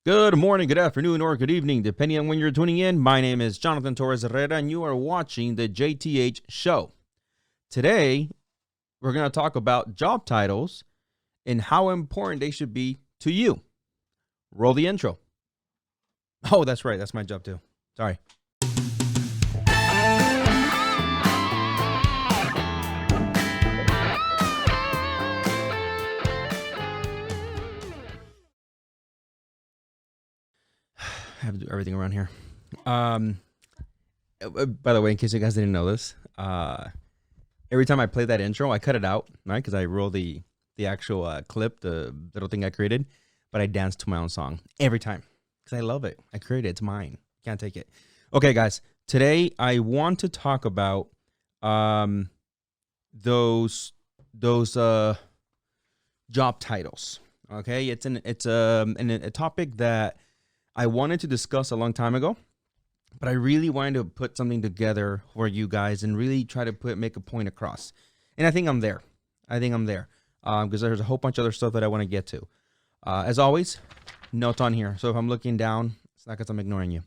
Good morning, good afternoon, or good evening, depending on when you're tuning in. My name is Jonathan Torres-Herrera, and you are watching the JTH show. Today, we're going to talk about job titles and how important they should be to you. Roll the intro. Oh, that's right. That's my job too. Sorry. I have to do everything around here. By the way, in case you guys didn't know this, every time I play that intro, I cut it out, right? Because I roll the actual clip, the little thing I created, but I dance to my own song every time because I love it. I created it. It's mine. Can't take it. Okay, guys. Today I want to talk about those job titles. Okay, it's a topic that I wanted to discuss a long time ago, but I really wanted to put something together for you guys and really try to make a point across. And I think I'm there. Because there's a whole bunch of other stuff that I want to get to. As always, notes on here. So if I'm looking down, it's not because I'm ignoring you.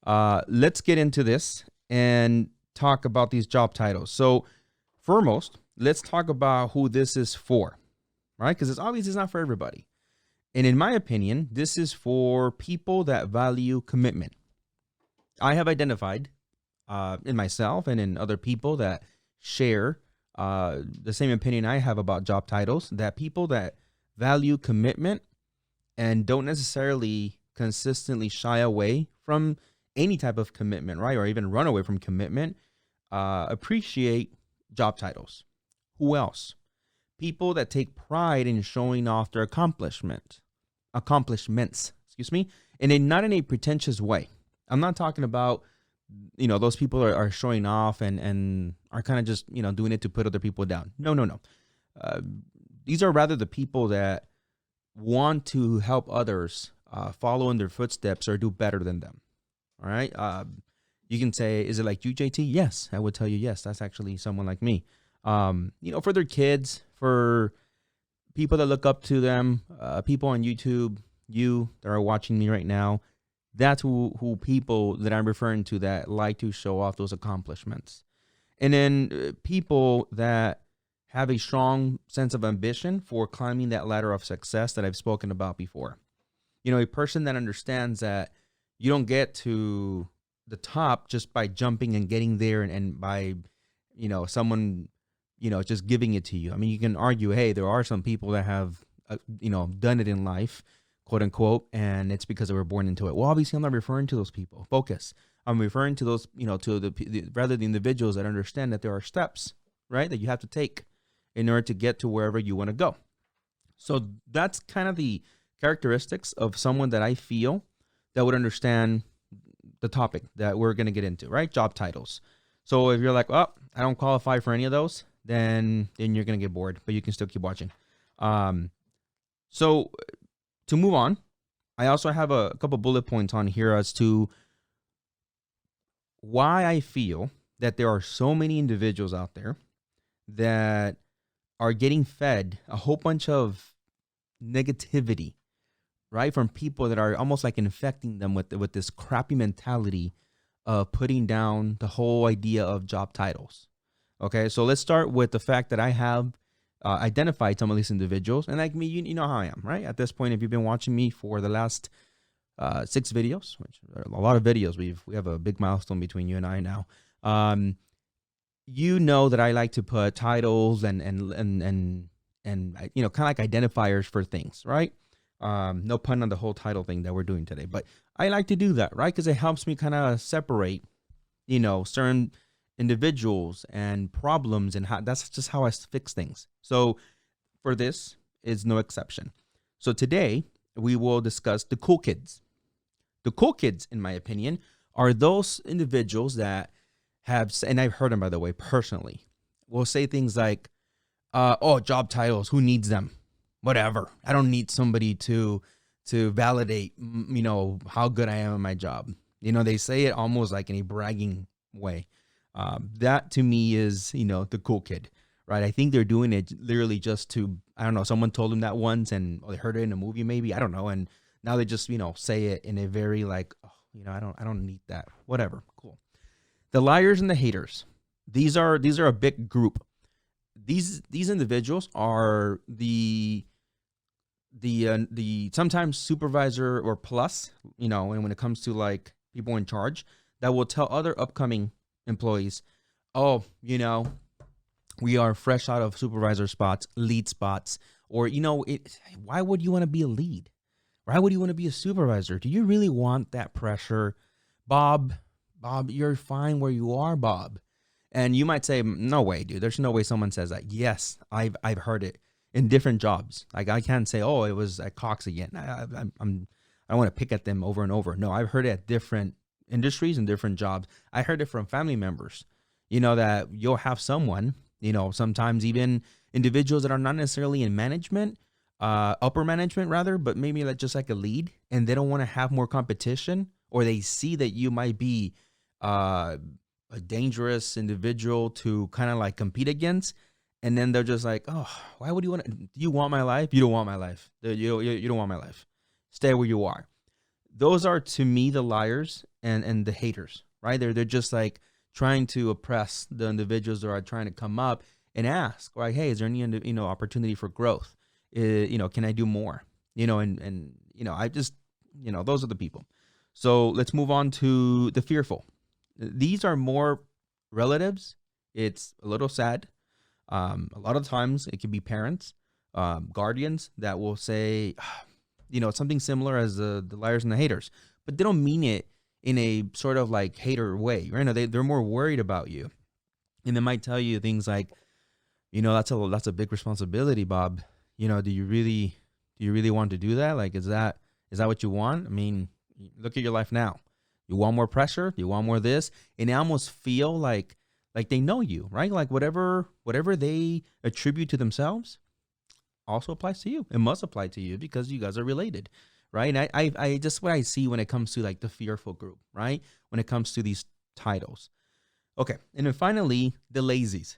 Let's get into this and talk about these job titles. So foremost, let's talk about who this is for, right? Because it's obvious it's not for everybody. And in my opinion, this is for people that value commitment. I have identified in myself and in other people that share the same opinion I have about job titles, that people that value commitment and don't necessarily consistently shy away from any type of commitment, right? Or even run away from commitment, appreciate job titles. Who else? People that take pride in showing off their accomplishments, and not in a pretentious way. I'm not talking about, those people are showing off and are kind of just, doing it to put other people down. No. These are rather the people that want to help others follow in their footsteps or do better than them. All right. You can say, is it like you, JT? Yes, I would tell you yes. That's actually someone like me. For their kids, for people that look up to them, people on YouTube, you that are watching me right now, that's who people that I'm referring to that like to show off those accomplishments. And then people that have a strong sense of ambition for climbing that ladder of success that I've spoken about before. A person that understands that you don't get to the top just by jumping and getting there and by, someone just giving it to you. I mean, you can argue, hey, there are some people that have, done it in life, quote unquote, and it's because they were born into it. Well, obviously, I'm not referring to those people. Focus. I'm referring to those, to the individuals that understand that there are steps, right, that you have to take in order to get to wherever you want to go. So that's kind of the characteristics of someone that I feel that would understand the topic that we're going to get into, right? Job titles. So if you're like, oh, I don't qualify for any of those, then you're going to get bored, but you can still keep watching. So to move on, I also have a couple bullet points on here as to why I feel that there are so many individuals out there that are getting fed a whole bunch of negativity, right? From people that are almost like infecting them with this crappy mentality of putting down the whole idea of job titles. Okay, so let's start with the fact that I have identified some of these individuals, and like me, you know how I am, right? At this point, if you've been watching me for the last 6 videos, which are a lot of videos, we have a big milestone between you and I now. You know that I like to put titles and kind of like identifiers for things, right? No pun on the whole title thing that we're doing today, but I like to do that, right? Because it helps me kind of separate, certain individuals and problems, and that's just how I fix things. So for this is no exception. So today we will discuss the cool kids. The cool kids, in my opinion, are those individuals that have, and I've heard them, by the way, personally, will say things like, oh, job titles, who needs them? Whatever. I don't need somebody to validate, how good I am at my job. They say it almost like in a bragging way. That to me is, the cool kid, right? I think they're doing it literally just to, I don't know, someone told them that once and they heard it in a movie maybe, I don't know. And Now they just, say it in a very like, oh, I don't need that. Whatever. Cool. The liars and the haters. These are a big group. These individuals are the sometimes supervisor or plus, and when it comes to like people in charge that will tell other upcoming employees, oh, we are fresh out of supervisor spots, lead spots, or why would you want to be a lead? Why would you want to be a supervisor? Do you really want that pressure? Bob, you're fine where you are, Bob. And you might say, no way, dude. There's no way someone says that. Yes, I've heard it in different jobs. Like I can't say, oh, it was at Cox again. I don't want to pick at them over and over. No, I've heard it at different industries and different jobs. I heard it from family members. That you'll have someone, sometimes even individuals that are not necessarily in management, upper management rather, but maybe like just like a lead, and they don't want to have more competition, or they see that you might be a dangerous individual to kind of like compete against. And then they're just like, oh, why would you want to? Do you want my life? You don't want my life. You don't want my life. Stay where you are. Those are, to me, the liars and the haters, right? They're just like trying to oppress the individuals that are trying to come up and ask, like, hey, is there any opportunity for growth? Can I do more? I just, those are the people. So let's move on to the fearful. These are more relatives. It's a little sad. A lot of times it can be parents, guardians that will say, something similar as the liars and the haters, but they don't mean it in a sort of like hater way, right? No, they're more worried about you, and they might tell you things like, that's a big responsibility, Bob. Do you really want to do that? Like, is that what you want? I mean, look at your life now. You want more pressure? You want more this? And they almost feel like they know you, right? Like whatever they attribute to themselves also applies to you. It must apply to you because you guys are related, right? And I just what I see when it comes to like the fearful group, right? When it comes to these titles. Okay. And then finally, the lazies.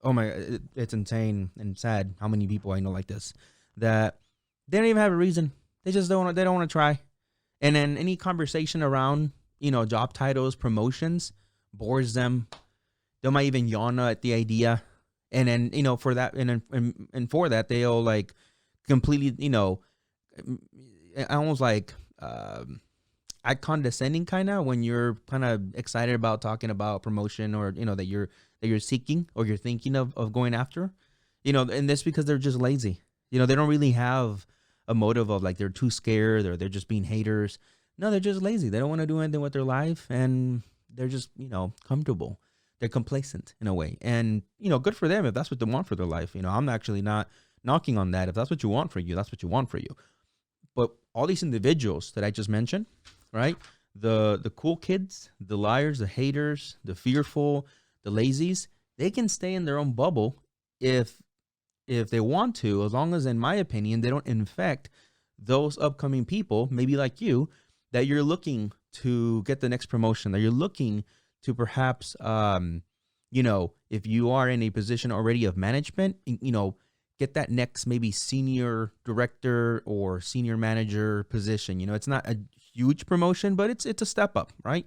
Oh my, it's insane and sad how many people I know like this, that they don't even have a reason. They just don't want to try. And then any conversation around, job titles, promotions bores them. They might even yawn at the idea. And then, for that, and for that, they'll like completely, almost like, act condescending kind of when you're kind of excited about talking about promotion or, that you're seeking or you're thinking of going after, and that's because they're just lazy. They don't really have a motive of like they're too scared or they're just being haters. No, they're just lazy. They don't want to do anything with their life, and they're just, comfortable. They're complacent in a way, and, good for them if that's what they want for their life. I'm actually not knocking on that. If that's what you want for you, that's what you want for you. But all these individuals that I just mentioned, right? The cool kids, the liars, the haters, the fearful, the lazies, they can stay in their own bubble if they want to, as long as, in my opinion, they don't infect those upcoming people, maybe like you, that you're looking to get the next promotion, that you're looking to perhaps, if you are in a position already of management, get that next maybe senior director or senior manager position. It's not a huge promotion, but it's a step up, right?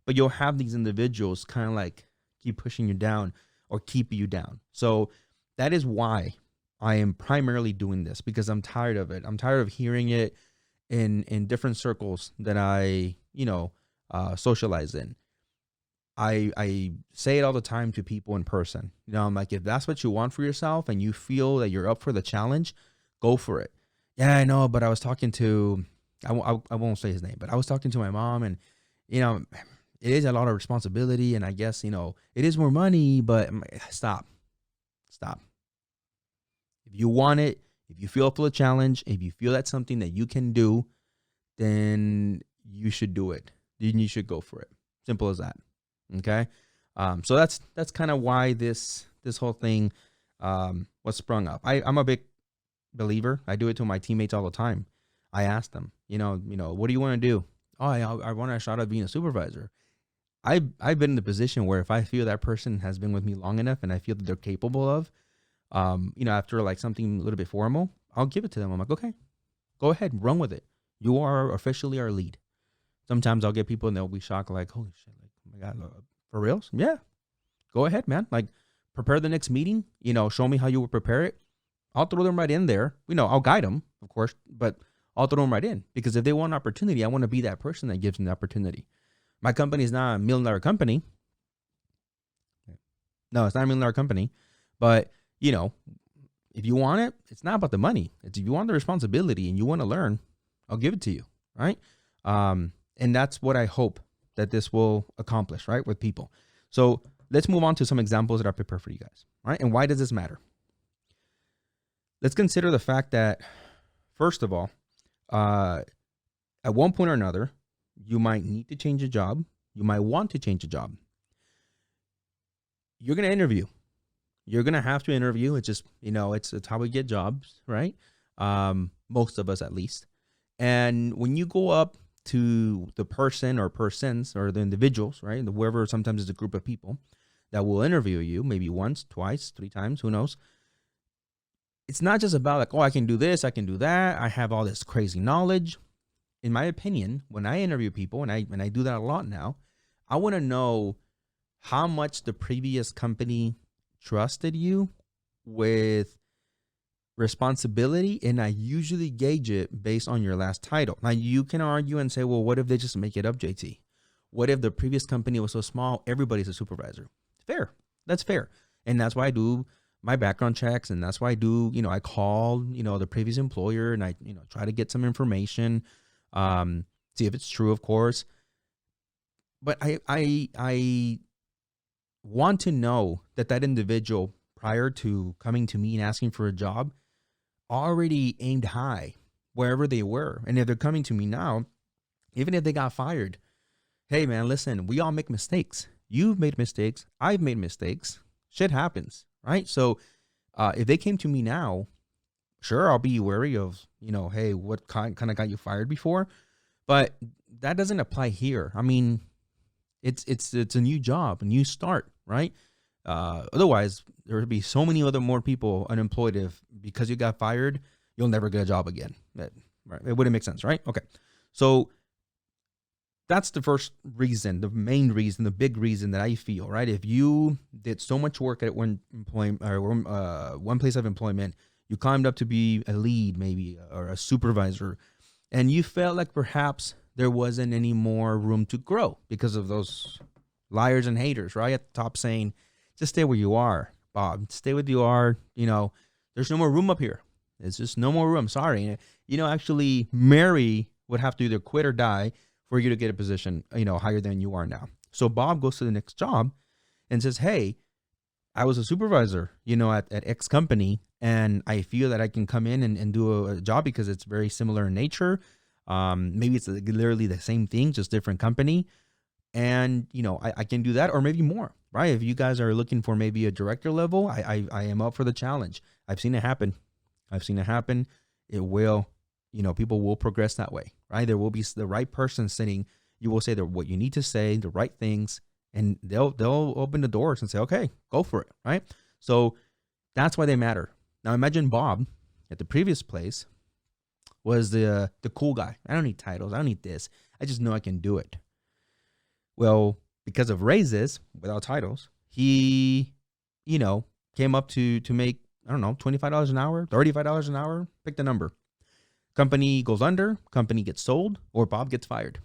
But you'll have these individuals kind of like keep pushing you down or keep you down. So that is why I am primarily doing this, because I'm tired of it. I'm tired of hearing it in different circles that I, socialize in. I say it all the time to people in person. I'm like, if that's what you want for yourself and you feel that you're up for the challenge, go for it. Yeah, I know, but I was talking to, I won't say his name, but I was talking to my mom, and, it is a lot of responsibility, and I guess, it is more money, but stop. If you want it, if you feel up for the challenge, if you feel that's something that you can do, then you should do it. Then you should go for it. Simple as that. Okay. So that's kind of why this whole thing was sprung up. I'm a big believer. I do it to my teammates all the time. I ask them, what do you want to do? Oh, I want a shot at being a supervisor. I've been in the position where if I feel that person has been with me long enough and I feel that they're capable of, after like something a little bit formal, I'll give it to them. I'm like, okay, go ahead, run with it. You are officially our lead. Sometimes I'll get people and they'll be shocked, like, holy shit, like, oh my God, for reals? Yeah. Go ahead, man. Like, prepare the next meeting, show me how you would prepare it. I'll throw them right in there. I'll guide them, of course, but I'll throw them right in, because if they want an opportunity, I want to be that person that gives them the opportunity. My company is not a $1 million company. No, it's not a $1 million company, but if you want it, it's not about the money. It's if you want the responsibility and you want to learn, I'll give it to you. Right. And that's what I hope that this will accomplish, right, with people. So let's move on to some examples that I prepared for you guys. Right. And why does this matter? Let's consider the fact that, first of all, at one point or another, you might need to change a job. You might want to change a job. You're going to interview. You're going to have to interview. It's just, it's how we get jobs, right? Most of us, at least. And when you go up to the person or persons or the individuals, right? Whoever, sometimes it's a group of people that will interview you, maybe once, twice, 3 times, who knows? It's not just about like, oh, I can do this, I can do that. I have all this crazy knowledge. In my opinion, when I interview people, and I do that a lot now, I want to know how much the previous company trusted you with responsibility, and I usually gauge it based on your last title. Now, you can argue and say, well, what if they just make it up, JT? What if the previous company was so small, everybody's a supervisor? Fair. That's fair. And that's why I do my background checks, and that's why I do, I call, the previous employer, and I, try to get some information, see if it's true, of course. But I want to know that individual, prior to coming to me and asking for a job, already aimed high wherever they were. And if they're coming to me now, even if they got fired, hey man, listen, we all make mistakes. You've made mistakes. I've made mistakes. Shit happens, right? So if they came to me now, sure, I'll be wary of, hey, what kind of got you fired before? But that doesn't apply here. I mean, it's a new job, a new start, right? Otherwise, there would be so many more people unemployed. If because you got fired, you'll never get a job again. Right? It wouldn't make sense, right? Okay, so that's the first reason, the main reason, the big reason that I feel, right? If you did so much work at one employment or one place of employment, you climbed up to be a lead, maybe, or a supervisor, and you felt like perhaps there wasn't any more room to grow because of those liars and haters, right? At the top saying, just stay where you are, Bob. Stay where you are. There's no more room up here. There's just no more room. Sorry. Actually, Mary would have to either quit or die for you to get a position, higher than you are now. So Bob goes to the next job and says, hey, I was a supervisor, at X company, and I feel that I can come in and do a job because it's very similar in nature. Maybe it's literally the same thing, just different company. And, I can do that, or maybe more, right? If you guys are looking for maybe a director level, I am up for the challenge. I've seen it happen. It will, people will progress that way, right? There will be the right person sitting. You will say what you need to say, the right things, and they'll open the doors and say, okay, go for it, right? So that's why they matter. Now imagine Bob at the previous place was the cool guy. I don't need titles. I don't need this. I just know I can do it. Well, because of raises without titles, he, came up to make, I don't know, $25 an hour, $35 an hour, pick the number. Company goes under, company gets sold, or Bob gets fired.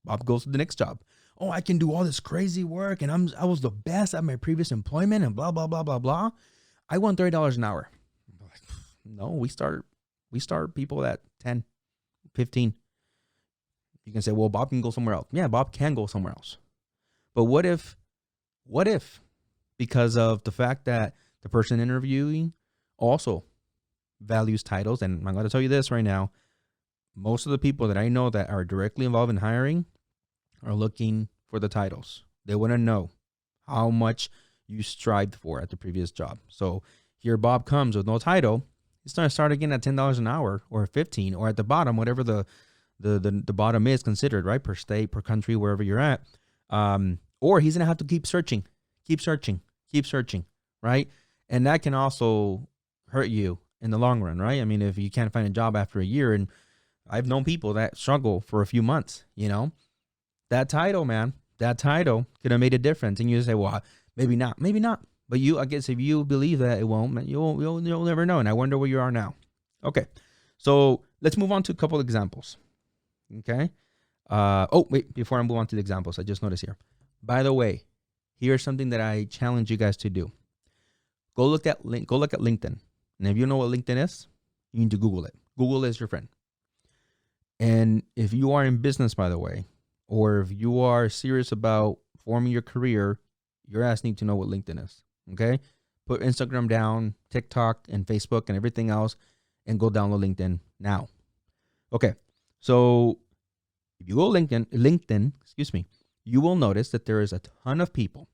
Bob goes to the next job. Oh, I can do all this crazy work, and I was the best at my previous employment, and blah, blah, blah, blah, blah. I want $30 an hour. No, we start people at 10, 15. You can say, well, Bob can go somewhere else. Yeah, Bob can go somewhere else. But what if, because of the fact that the person interviewing also values titles, and I'm going to tell you this right now, most of the people that I know that are directly involved in hiring are looking for the titles. They want to know how much you strived for at the previous job. So here Bob comes with no title. He's going to start again at $10 an hour or 15, or at the bottom, whatever the bottom is considered, right? Per state, per country, wherever you're at. Or he's going to have to keep searching, right? And that can also hurt you in the long run, right? I mean, if you can't find a job after a year and I've known people that struggle for a few months, that title, man, that title could have made a difference. And you say, well, maybe not, maybe not. But I guess if you believe that it won't, you'll never know. And I wonder where you are now. Okay. So let's move on to a couple examples. Okay. Oh, wait, before I move on to the examples, I just noticed here. By the way, here's something that I challenge you guys to do. Go look at LinkedIn. And if you know what LinkedIn is, you need to Google it. Google is your friend. And if you are in business, by the way, or if you are serious about forming your career, your ass need to know what LinkedIn is. Okay? Put Instagram down, TikTok and Facebook and everything else, and go download LinkedIn now. Okay. So if you go LinkedIn, you will notice that there is a ton of people,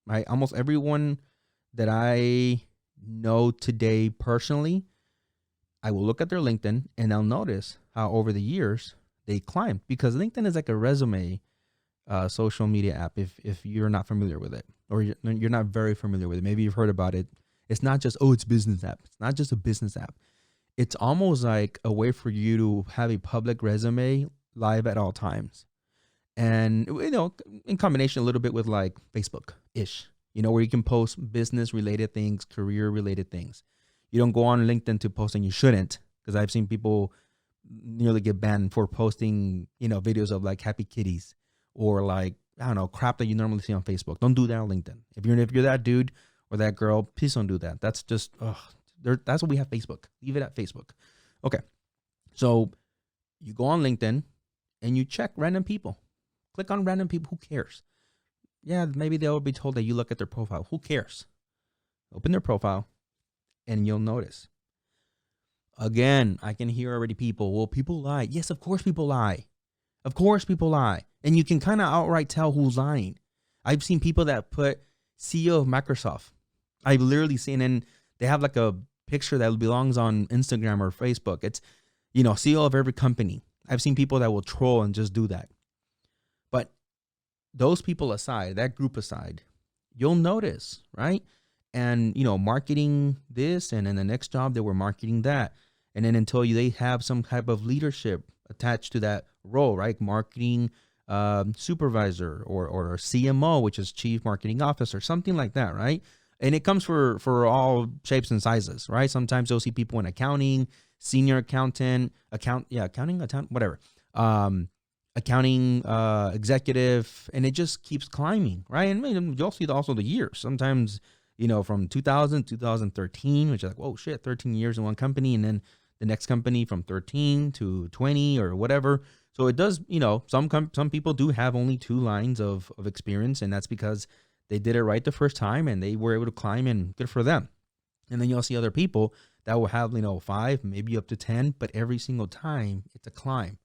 right? Almost everyone that I know today personally, I will look at their LinkedIn and I'll notice how over the years they climbed, because LinkedIn is like a resume social media app if you're not familiar with it, or you're not very familiar with it. Maybe you've heard about it. It's not just, it's a business app. It's not just a business app. It's almost like a way for you to have a public resume live at all times. And, in combination a little bit with like Facebook-ish, where you can post business-related things, career-related things. You don't go on LinkedIn to post, and you shouldn't, because I've seen people nearly get banned for posting, videos of like happy kitties or like, I don't know, crap that you normally see on Facebook. Don't do that on LinkedIn. If you're that dude or that girl, please don't do that. That's just, that's what we have Facebook. Leave it at Facebook. Okay. So you go on LinkedIn and you check random people. Click on random people. Who cares? Yeah, maybe they'll be told that you look at their profile. Who cares? Open their profile and you'll notice. Again, I can hear already people, well, people lie. Yes, of course people lie. Of course people lie. And you can kind of outright tell who's lying. I've seen people that put CEO of Microsoft. I've literally seen, and they have like a picture that belongs on Instagram or Facebook. It's, CEO of every company. I've seen people that will troll and just do that. But those people aside, that group aside, you'll notice, right? And, marketing this, and in the next job they were marketing that. And then until they have some type of leadership attached to that role, right? Marketing supervisor or CMO, which is chief marketing officer, something like that, right? And it comes for all shapes and sizes, right? Sometimes you'll see people in accounting, senior accountant, whatever. Accounting executive, and it just keeps climbing, right? And you'll see also the years. Sometimes, from 2000, 2013, which is like, whoa, shit, 13 years in one company, and then the next company from 13 to 20 or whatever. So it does, some people do have only 2 lines of experience, and that's because they did it right the first time and they were able to climb, and good for them. And then you'll see other people that will have, 5, maybe up to 10, but every single time it's a climb,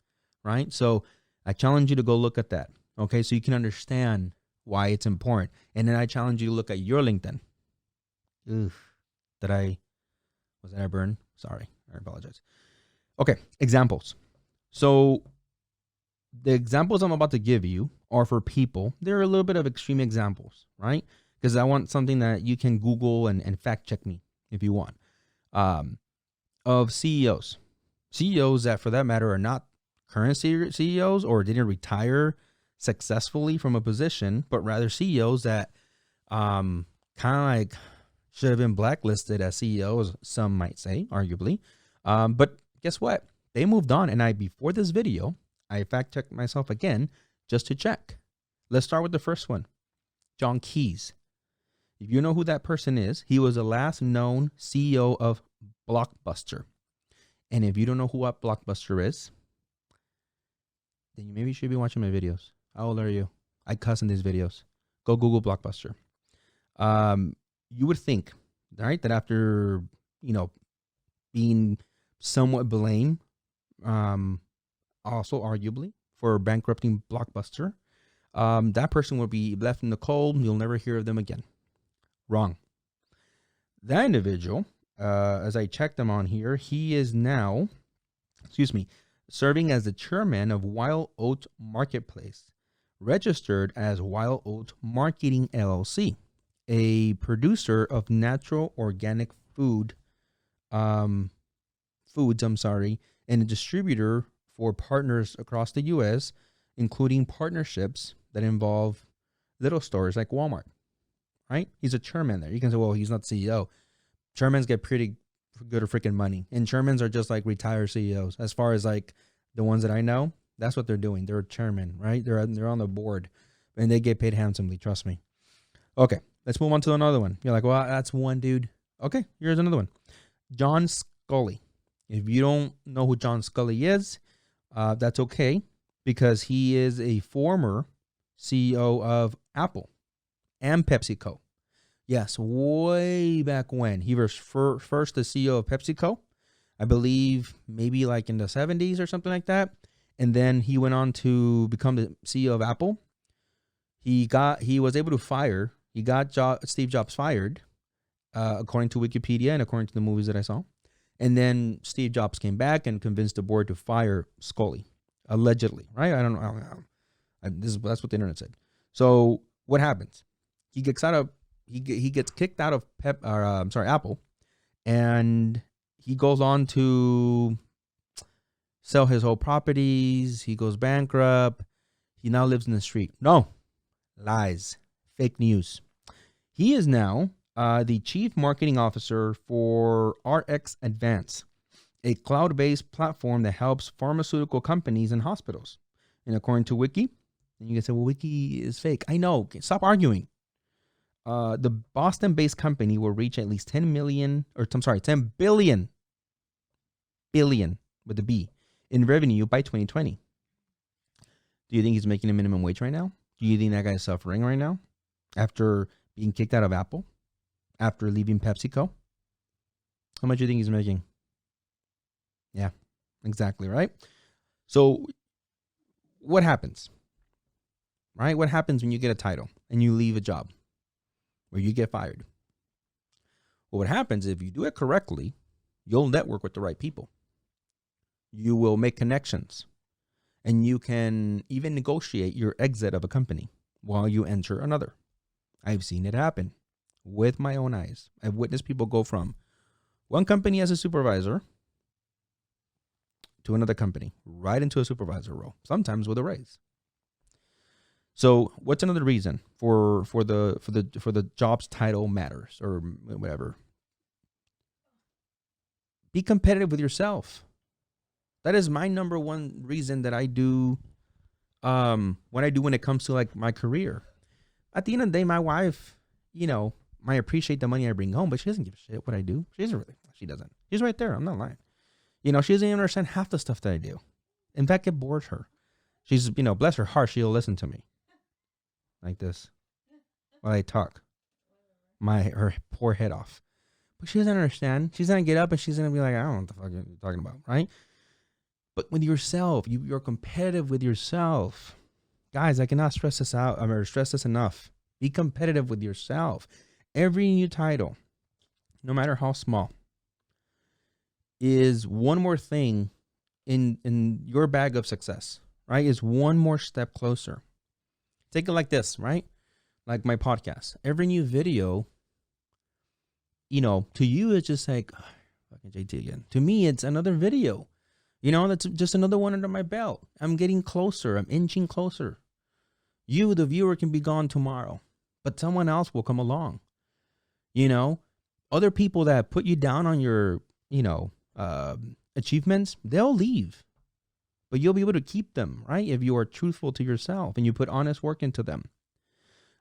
right? So I challenge you to go look at that, okay? So you can understand why it's important. And then I challenge you to look at your LinkedIn. Oof, was that I burn? Sorry, I apologize. Okay, examples. So the examples I'm about to give you are for people. They're a little bit of extreme examples, right? Because I want something that you can Google and fact check me if you want. Of CEOs. CEOs that, for that matter, are not current CEOs or didn't retire successfully from a position, but rather CEOs that kind of like should have been blacklisted as CEOs, some might say, arguably. But guess what? They moved on. And before this video, I fact checked myself again just to check. Let's start with the first one. John Keys. If you know who that person is, he was the last known CEO of Blockbuster. And if you don't know who what Blockbuster is, then you maybe should be watching my videos. How old are you? I cuss in these videos. Go Google Blockbuster. You would think, right, that after, being somewhat blamed, also arguably for bankrupting Blockbuster, that person would be left in the cold. You'll never hear of them again. Wrong. That individual, as I checked him on here, he is now, serving as the chairman of Wild Oat Marketplace, registered as Wild Oat Marketing LLC, a producer of natural organic foods, and a distributor for partners across the U.S., including partnerships that involve little stores like Walmart, right? He's a chairman there. You can say, well, he's not CEO. Chairmans get pretty good or freaking money. And chairmans are just like retired CEOs. As far as like the ones that I know, that's what they're doing. They're a chairman, right? They're on the board and they get paid handsomely. Trust me. Okay, let's move on to another one. You're like, well, that's one dude. Okay, here's another one. John Scully. If you don't know who John Scully is, that's okay, because he is a former CEO of Apple and PepsiCo. Yes, way back when. He was first the CEO of PepsiCo, I believe maybe like in the 70s or something like that. And then he went on to become the CEO of Apple. He was able to fire. He got Steve Jobs fired, according to Wikipedia and according to the movies that I saw. And then Steve Jobs came back and convinced the board to fire Scully, allegedly, right? I don't know. That's what the internet said. So what happens? He gets kicked out of Apple, and he goes on to sell his whole properties. He goes bankrupt. He now lives in the street. No, lies, fake news. He is now the chief marketing officer for RX Advance, a cloud-based platform that helps pharmaceutical companies and hospitals. And according to Wiki, and you can say, well, Wiki is fake. I know. Okay, stop arguing. The Boston-based company will reach at least 10 billion with a B in revenue by 2020. Do you think he's making a minimum wage right now? Do you think that guy's suffering right now after being kicked out of Apple, after leaving PepsiCo? How much do you think he's making? Yeah, exactly, right? So what happens? Right? What happens when you get a title and you leave a job or you get fired? Well, what happens if you do it correctly, you'll network with the right people. You will make connections, and you can even negotiate your exit of a company while you enter another. I've seen it happen with my own eyes. I've witnessed people go from one company as a supervisor to another company, right into a supervisor role, sometimes with a raise. So what's another reason for the job's title matters or whatever? Be competitive with yourself. That is my number one reason that I do when it comes to like my career. At the end of the day, my wife, might appreciate the money I bring home, but she doesn't give a shit what I do. She doesn't. She's right there. I'm not lying. She doesn't even understand half the stuff that I do. In fact, it bores her. She's, bless her heart, she'll listen to me like this while I talk her poor head off. But she doesn't understand. She's going to get up and she's going to be like, I don't know what the fuck you're talking about, right? But with yourself, you're competitive with yourself. Guys, I cannot stress this enough. Be competitive with yourself. Every new title, no matter how small, is one more thing in your bag of success, right? Is one more step closer. Take it like this, right? Like my podcast. Every new video, to you, it's just like, fucking JT again. To me, it's another video. That's just another one under my belt. I'm getting closer. I'm inching closer. You, the viewer, can be gone tomorrow, but someone else will come along. Other people that put you down on your, achievements, they'll leave, but you'll be able to keep them, right? If you are truthful to yourself and you put honest work into them.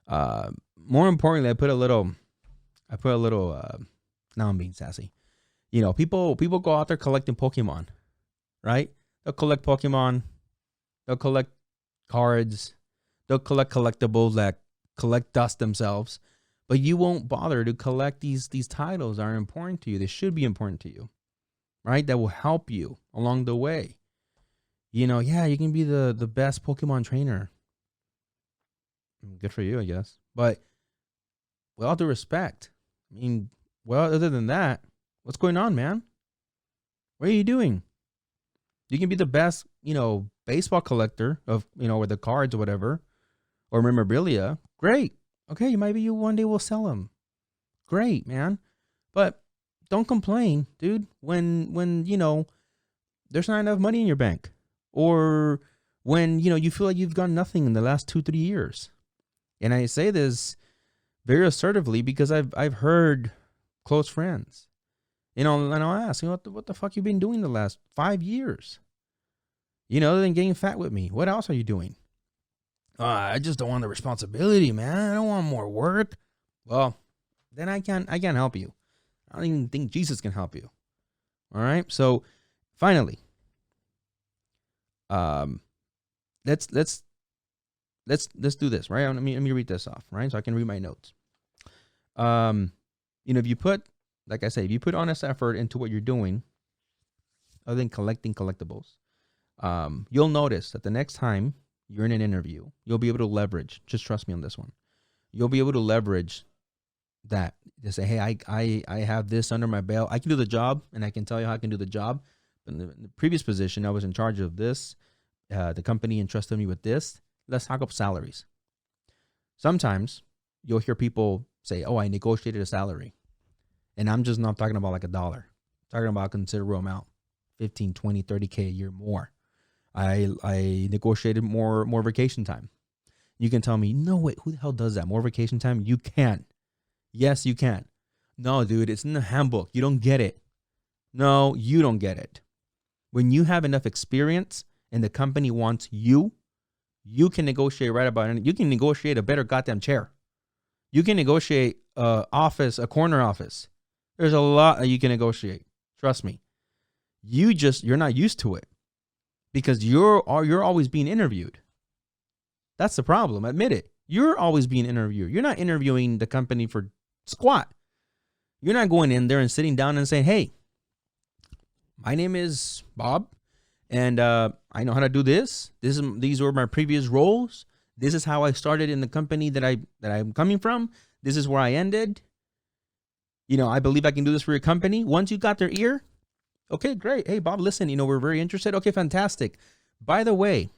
More importantly, I put a little, now I'm being sassy. People go out there collecting Pokemon, right? They'll collect Pokemon. They'll collect cards. They'll collect collectibles that collect dust themselves. But you won't bother to collect these titles that are important to you. They should be important to you, right? That will help you along the way. You can be the best Pokemon trainer. Good for you, I guess. But with all due respect, other than that, what's going on, man? What are you doing? You can be the best, baseball collector of, or the cards or whatever, or memorabilia. Great. Okay, maybe you one day will sell them. Great, man. But don't complain, dude, when there's not enough money in your bank. or when, you know, you feel like you've done nothing in the last 2-3 years. And I say this very assertively because I've heard close friends, you know, and I'll ask, you know, what the fuck you been doing the last 5 years? You know, other than getting fat with me, what else are you doing? I just don't want the responsibility, man. I don't want more work. Well, then I can't help you. I don't even think Jesus can help you. All right. So finally, let's do this, right? Let me read this off, right? So I can read my notes. You know, if you put, like I say, if you put honest effort into what you're doing, other than collecting collectibles, you'll notice that the next time you're in an interview, you'll be able to leverage. Just trust me on this one. You'll be able to leverage that to say, hey, I have this under my belt. I can do the job, and I can tell you how I can do the job. In the previous position, I was in charge of this. The company entrusted me with this. Let's talk about salaries. Sometimes you'll hear people say, oh, I negotiated a salary. And I'm just not talking about like $1. I'm talking about a considerable amount, 15, 20, 30K a year more. I negotiated more vacation time. You can tell me, no, wait, who the hell does that? More vacation time? You can. Yes, you can. No, dude, it's in the handbook. You don't get it. No, you don't get it. When you have enough experience and the company wants you, you can negotiate right about it. You can negotiate a better goddamn chair. You can negotiate a corner office. There's a lot that you can negotiate. Trust me. You're not used to it because you're always being interviewed. That's the problem. Admit it. You're always being interviewed. You're not interviewing the company for squat. You're not going in there and sitting down and saying, hey, my name is Bob, and I know how to do this. These were my previous roles. This is how I started in the company that I'm coming from. This is where I ended. You know, I believe I can do this for your company. Once you got their ear, okay, great. Hey, Bob, listen, you know, we're very interested. Okay, fantastic. By the way,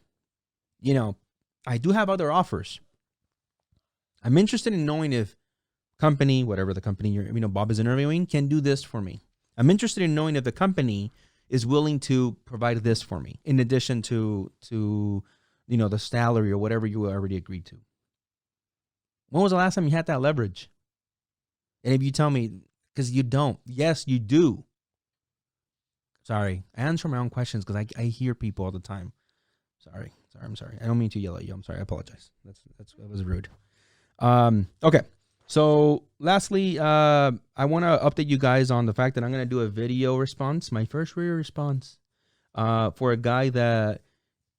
you know, I do have other offers. I'm interested in knowing if company, whatever the company Bob is interviewing, can do this for me. I'm interested in knowing if the company is willing to provide this for me in addition to you know, the salary or whatever you already agreed to. When was the last time you had that leverage? And if you tell me, because you don't, yes, you do. Sorry, I answer my own questions because I hear people all the time. I'm sorry. I don't mean to yell at you. I'm sorry. I apologize. That was rude. Okay. So lastly, I want to update you guys on the fact that I'm going to do a video response, my first video response, for a guy that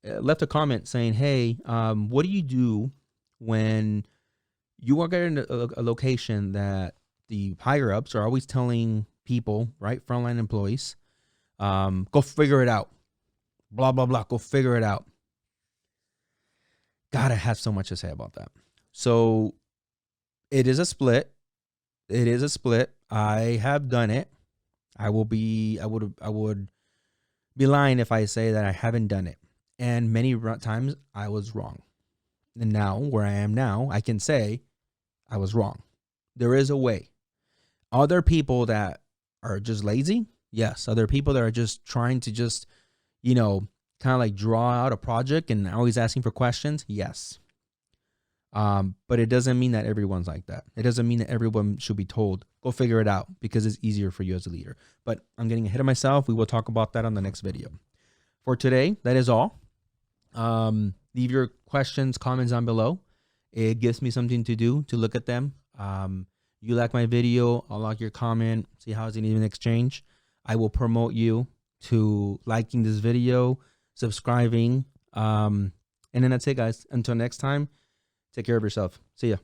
left a comment saying, hey, what do you do when you work at a location that the higher ups are always telling people, right, frontline employees, go figure it out, blah, blah, blah, go figure it out. God, I have so much to say about that. So it is a split. I have done it. I would be lying if I say that I haven't done it. And many times I was wrong. And now, where I am now, I can say I was wrong. There is a way. Other people that are just lazy, yes. Other people that are just trying to just, you know, kind of like draw out a project and always asking for questions, yes. But it doesn't mean that everyone's like that. It doesn't mean that everyone should be told, go figure it out, because it's easier for you as a leader. But I'm getting ahead of myself. We will talk about that on the next video. For today, that is all. Leave your questions, comments down below. It gives me something to do, to look at them. You like my video, I'll like your comment, see how it's an even exchange. I will promote you to liking this video, subscribing. And then that's it, guys. Until next time, take care of yourself. See ya.